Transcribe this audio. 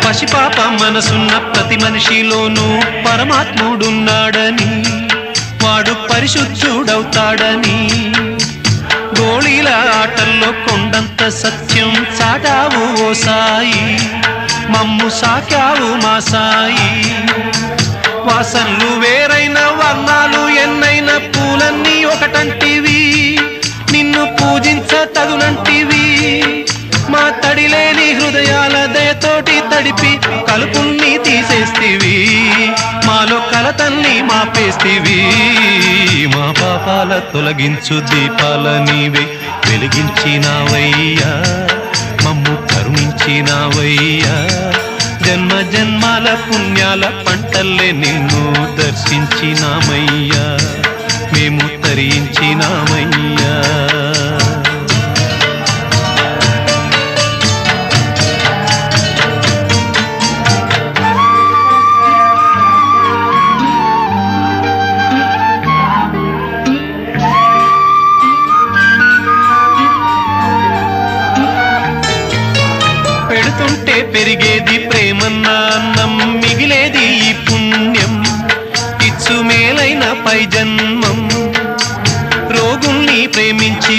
పసిపాప మనసున్న ప్రతి మనిషిలోనూ పరమాత్ముడున్నాడని, వాడు పరిశుద్ధుడవుతాడని, గోళీల ఆటల్లో కొండంత సత్యం చాటావు ఓ సాయి, మమ్ము సాకావు మా సాయి. వాసనలు వేరైన వర్ణాలు ఎన్నైన పూలన్నీ ఒకటంటివి, నిన్ను పూజించ తగునంటివి. మా తడిలేని హృదయాల దయతోటి తడిపి కలుపుల్ని తీసేస్తివి, మాలో కలతల్ని మాపేస్తివి. మా పాపాల తొలగించు దీపాల నీవే వెలిగించినావయ్యా, మమ్ము కరుణించినావయ్యా. జన్మ జన్మాల పుణ్యాల పంటల్లే నిన్ను దర్శించినామయ్యా, మేము తరించినామయ్యా. పెడుతుంటే పెరిగేది ప్రేమన్న అన్నం, మిగిలేది ఈ పుణ్యం, ఇచ్చు మేలైన పై జన్మం. రోగుల్ని ప్రేమించి